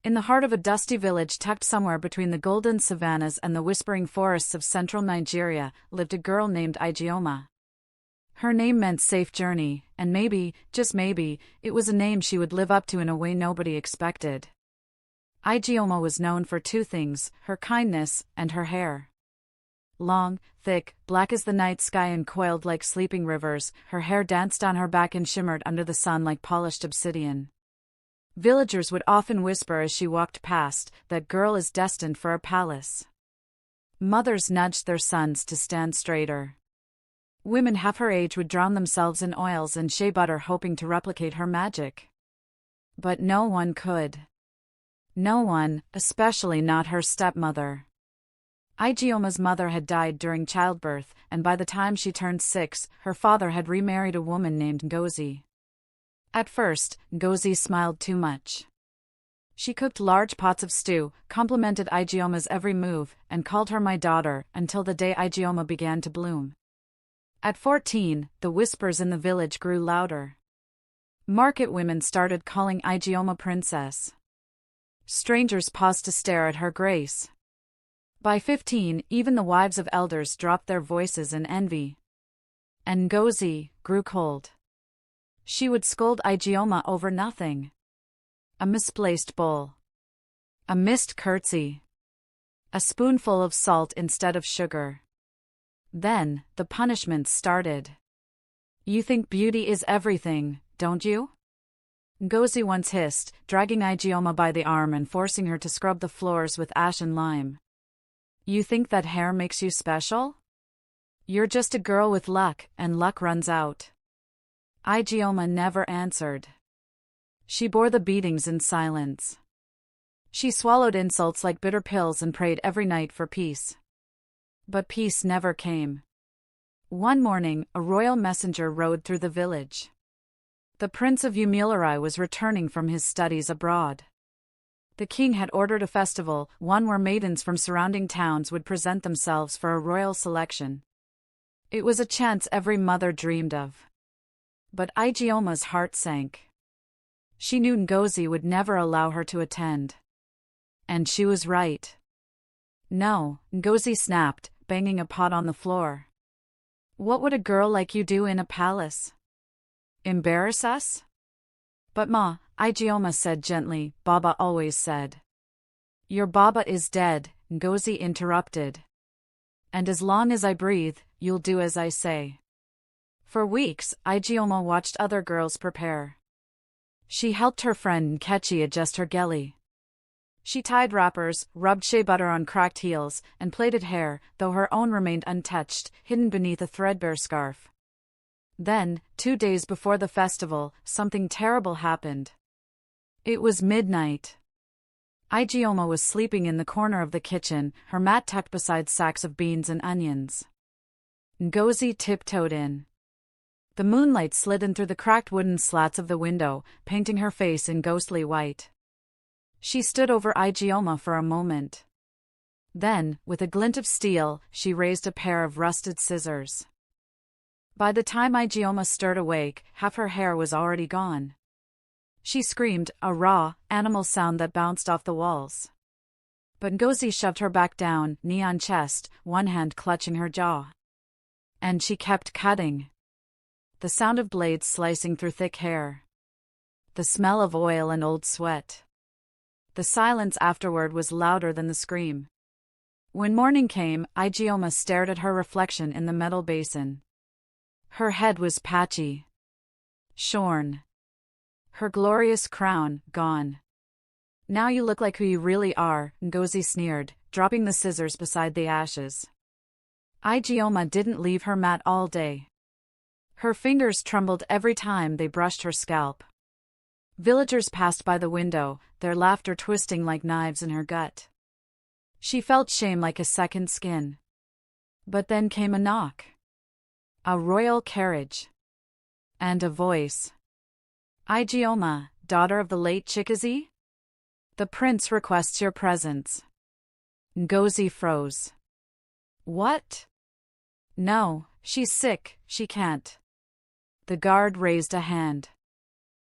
In the heart of a dusty village tucked somewhere between the golden savannas and the whispering forests of central Nigeria, lived a girl named Ijeoma. Her name meant safe journey, and maybe, just maybe, it was a name she would live up to in a way nobody expected. Ijeoma was known for two things, her kindness and her hair. Long, thick, black as the night sky and coiled like sleeping rivers, her hair danced on her back and shimmered under the sun like polished obsidian. Villagers would often whisper as she walked past, "That girl is destined for a palace." Mothers nudged their sons to stand straighter. Women half her age would drown themselves in oils and shea butter hoping to replicate her magic. But no one could. No one, especially not her stepmother. Ijeoma's mother had died during childbirth, and by the time she turned 6, her father had remarried a woman named Ngozi. At first, Ngozi smiled too much. She cooked large pots of stew, complimented Ijeoma's every move, and called her "my daughter," until the day Ijeoma began to bloom. At 14, the whispers in the village grew louder. Market women started calling Ijeoma princess. Strangers paused to stare at her grace. By 15, even the wives of elders dropped their voices in envy. And Ngozi grew cold. She would scold Ijeoma over nothing. A misplaced bowl. A missed curtsy. A spoonful of salt instead of sugar. Then, the punishments started. "You think beauty is everything, don't you?" Ngozi once hissed, dragging Ijeoma by the arm and forcing her to scrub the floors with ash and lime. "You think that hair makes you special? You're just a girl with luck, and luck runs out." Ijeoma never answered. She bore the beatings in silence. She swallowed insults like bitter pills and prayed every night for peace. But peace never came. One morning, a royal messenger rode through the village. The Prince of Umuleri was returning from his studies abroad. The king had ordered a festival, one where maidens from surrounding towns would present themselves for a royal selection. It was a chance every mother dreamed of. But Ijeoma's heart sank. She knew Ngozi would never allow her to attend. And she was right. "No," Ngozi snapped, banging a pot on the floor. "What would a girl like you do in a palace? Embarrass us?" "But Ma," Ijeoma said gently, "Baba always said." "Your Baba is dead," Ngozi interrupted. "And as long as I breathe, you'll do as I say." For weeks, Ijeoma watched other girls prepare. She helped her friend Nkechi adjust her geli. She tied wrappers, rubbed shea butter on cracked heels, and plaited hair, though her own remained untouched, hidden beneath a threadbare scarf. Then, 2 days before the festival, something terrible happened. It was midnight. Ijeoma was sleeping in the corner of the kitchen, her mat tucked beside sacks of beans and onions. Ngozi tiptoed in. The moonlight slid in through the cracked wooden slats of the window, painting her face in ghostly white. She stood over Ijeoma for a moment. Then, with a glint of steel, she raised a pair of rusted scissors. By the time Ijeoma stirred awake, half her hair was already gone. She screamed, a raw, animal sound that bounced off the walls. But Ngozi shoved her back down, knee on chest, one hand clutching her jaw. And she kept cutting. The sound of blades slicing through thick hair. The smell of oil and old sweat. The silence afterward was louder than the scream. When morning came, Ijeoma stared at her reflection in the metal basin. Her head was patchy. Shorn. Her glorious crown, gone. "Now you look like who you really are," Ngozi sneered, dropping the scissors beside the ashes. Ijeoma didn't leave her mat all day. Her fingers trembled every time they brushed her scalp. Villagers passed by the window, their laughter twisting like knives in her gut. She felt shame like a second skin. But then came a knock. A royal carriage. And a voice. "Ijeoma, daughter of the late Chikazi? The prince requests your presence." Ngozi froze. "What?" "No, she's sick, she can't." The guard raised a hand.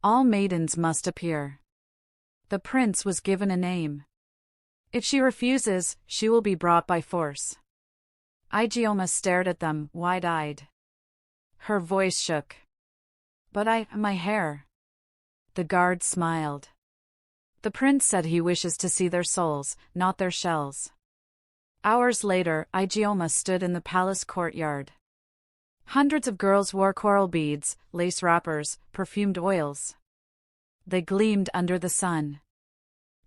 "All maidens must appear." The prince was given a name. If she refuses, she will be brought by force. Ijeoma stared at them, wide-eyed. Her voice shook. But my hair. The guard smiled. The prince said he wishes to see their souls, not their shells. Hours later, Ijeoma stood in the palace courtyard. Hundreds of girls wore coral beads, lace wrappers, perfumed oils. They gleamed under the sun.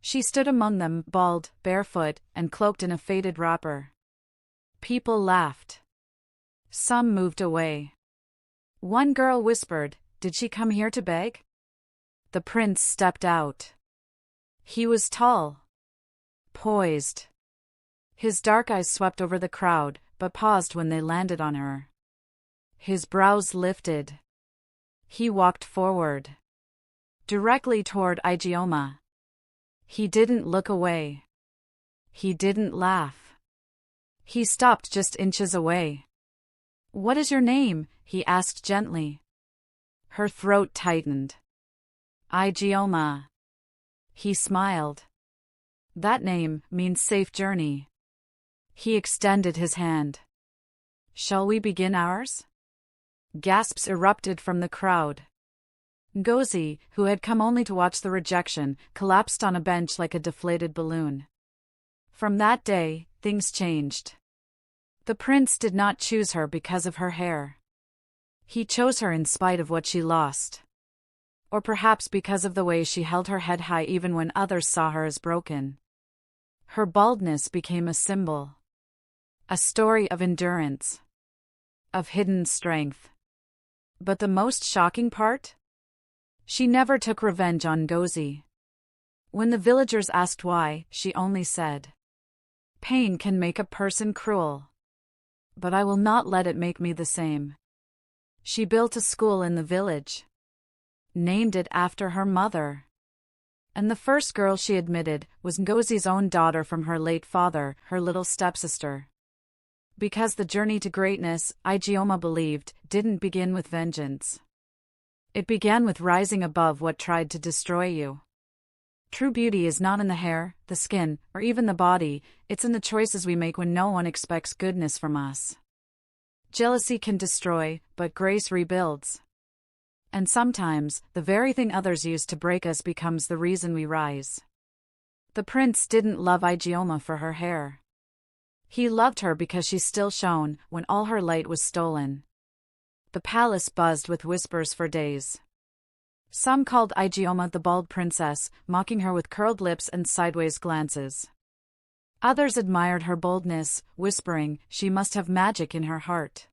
She stood among them, bald, barefoot, and cloaked in a faded wrapper. People laughed. Some moved away. One girl whispered, "Did she come here to beg?" The prince stepped out. He was tall, poised. His dark eyes swept over the crowd, but paused when they landed on her. His brows lifted. He walked forward, directly toward Ijeoma. He didn't look away. He didn't laugh. He stopped just inches away. "What is your name?" he asked gently. Her throat tightened. "Ijeoma." He smiled. "That name means safe journey." He extended his hand. "Shall we begin ours?" Gasps erupted from the crowd. Ngozi, who had come only to watch the rejection, collapsed on a bench like a deflated balloon. From that day, things changed. The prince did not choose her because of her hair. He chose her in spite of what she lost. Or perhaps because of the way she held her head high even when others saw her as broken. Her baldness became a symbol. A story of endurance. Of hidden strength. But the most shocking part? She never took revenge on Ngozi. When the villagers asked why, she only said, "Pain can make a person cruel. But I will not let it make me the same." She built a school in the village. Named it after her mother. And the first girl she admitted was Ngozi's own daughter from her late father, her little stepsister. Because the journey to greatness, Ijeoma believed, didn't begin with vengeance. It began with rising above what tried to destroy you. True beauty is not in the hair, the skin, or even the body, it's in the choices we make when no one expects goodness from us. Jealousy can destroy, but grace rebuilds. And sometimes, the very thing others use to break us becomes the reason we rise. The prince didn't love Ijeoma for her hair. He loved her because she still shone when all her light was stolen. The palace buzzed with whispers for days. Some called Ijeoma the bald princess, mocking her with curled lips and sideways glances. Others admired her boldness, whispering, she must have magic in her heart.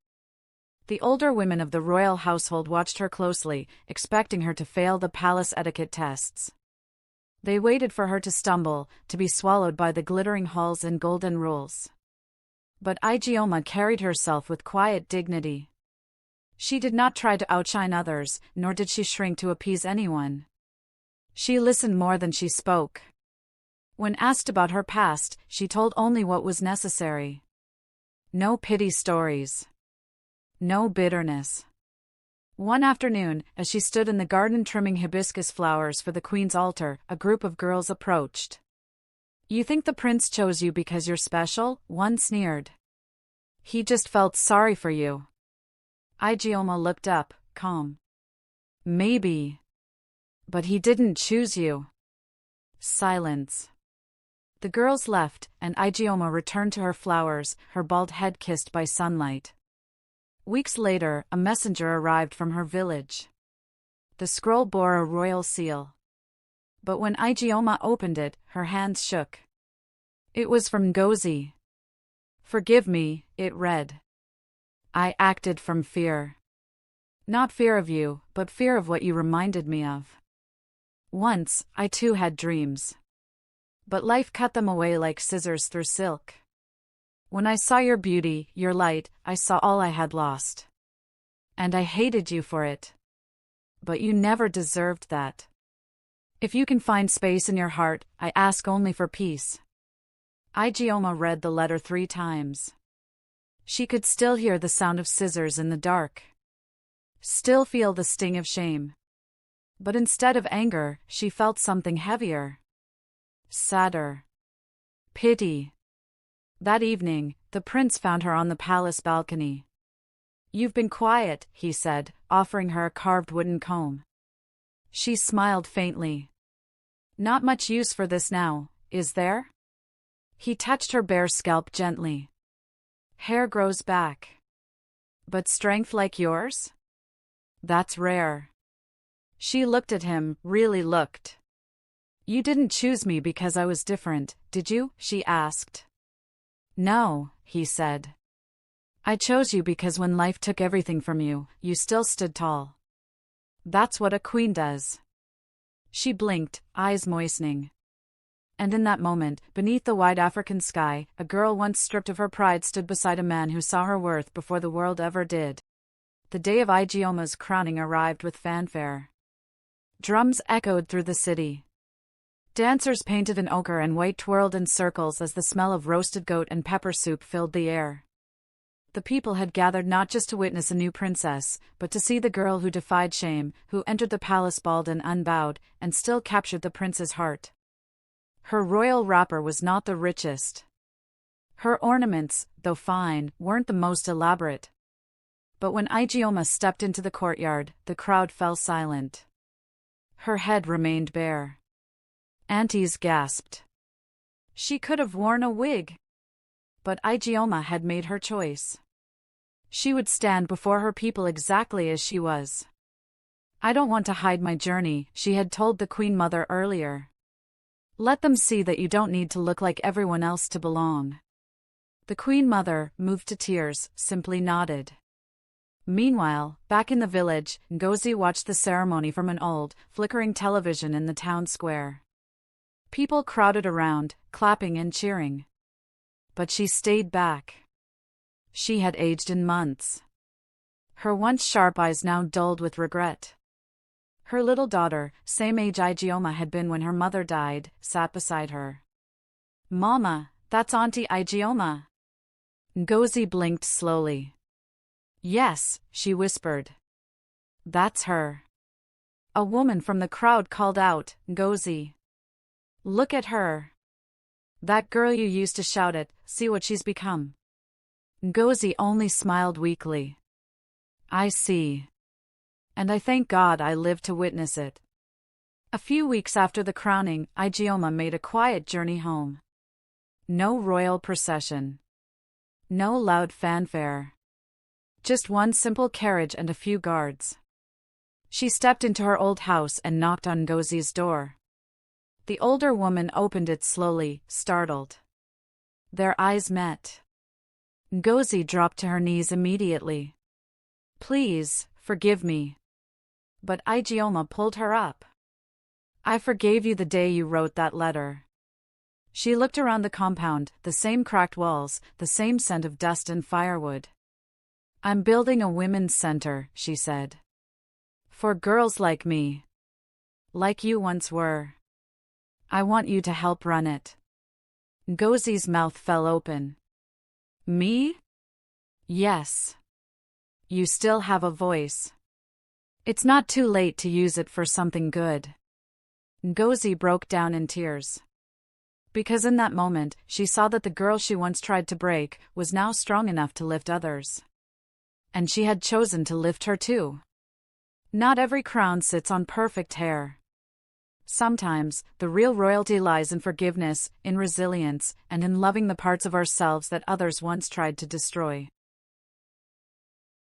The older women of the royal household watched her closely, expecting her to fail the palace etiquette tests. They waited for her to stumble, to be swallowed by the glittering halls and golden rules. But Ijeoma carried herself with quiet dignity. She did not try to outshine others, nor did she shrink to appease anyone. She listened more than she spoke. When asked about her past, she told only what was necessary. No pity stories. No bitterness. One afternoon, as she stood in the garden trimming hibiscus flowers for the queen's altar, a group of girls approached. "You think the prince chose you because you're special?" one sneered. "He just felt sorry for you." Ijeoma looked up, calm. "Maybe. But he didn't choose you." Silence. The girls left, and Ijeoma returned to her flowers, her bald head kissed by sunlight. Weeks later, a messenger arrived from her village. The scroll bore a royal seal. But when Ijeoma opened it, her hands shook. It was from Ngozi. "Forgive me," it read. "I acted from fear. Not fear of you, but fear of what you reminded me of. Once, I too had dreams. But life cut them away like scissors through silk. When I saw your beauty, your light, I saw all I had lost. And I hated you for it. But you never deserved that. If you can find space in your heart, I ask only for peace." Ijeoma read the letter 3 times. She could still hear the sound of scissors in the dark. Still feel the sting of shame. But instead of anger, she felt something heavier. Sadder. Pity. That evening, the prince found her on the palace balcony. "You've been quiet," he said, offering her a carved wooden comb. She smiled faintly. "Not much use for this now, is there?" He touched her bare scalp gently. "Hair grows back. But strength like yours? That's rare." She looked at him, really looked. "You didn't choose me because I was different, did you?" she asked. "No," he said. "I chose you because when life took everything from you, you still stood tall. That's what a queen does." She blinked, eyes moistening. And in that moment, beneath the wide African sky, a girl once stripped of her pride stood beside a man who saw her worth before the world ever did. The day of Ijeoma's crowning arrived with fanfare. Drums echoed through the city. Dancers painted in ochre and white twirled in circles as the smell of roasted goat and pepper soup filled the air. The people had gathered not just to witness a new princess, but to see the girl who defied shame, who entered the palace bald and unbowed, and still captured the prince's heart. Her royal wrapper was not the richest. Her ornaments, though fine, weren't the most elaborate. But when Ijeoma stepped into the courtyard, the crowd fell silent. Her head remained bare. Aunties gasped. She could have worn a wig. But Ijeoma had made her choice. She would stand before her people exactly as she was. "I don't want to hide my journey," she had told the Queen Mother earlier. "Let them see that you don't need to look like everyone else to belong." The Queen Mother, moved to tears, simply nodded. Meanwhile, back in the village, Ngozi watched the ceremony from an old, flickering television in the town square. People crowded around, clapping and cheering. But she stayed back. She had aged in months. Her once sharp eyes now dulled with regret. Her little daughter, same age Ijeoma had been when her mother died, sat beside her. "Mama, that's Auntie Ijeoma." Ngozi blinked slowly. "Yes," she whispered. "That's her." A woman from the crowd called out, "Ngozi. Look at her. That girl you used to shout at, see what she's become." Ngozi only smiled weakly. "I see. And I thank God I lived to witness it." A few weeks after the crowning, Ijeoma made a quiet journey home. No royal procession. No loud fanfare. Just one simple carriage and a few guards. She stepped into her old house and knocked on Ngozi's door. The older woman opened it slowly, startled. Their eyes met. Ngozi dropped to her knees immediately. "Please, forgive me." But Ijeoma pulled her up. "I forgave you the day you wrote that letter." She looked around the compound, the same cracked walls, the same scent of dust and firewood. "I'm building a women's center," she said. "For girls like me. Like you once were. I want you to help run it." Ngozi's mouth fell open. "Me?" "Yes. You still have a voice. It's not too late to use it for something good." Ngozi broke down in tears. Because in that moment, she saw that the girl she once tried to break was now strong enough to lift others. And she had chosen to lift her too. Not every crown sits on perfect hair. Sometimes, the real royalty lies in forgiveness, in resilience, and in loving the parts of ourselves that others once tried to destroy.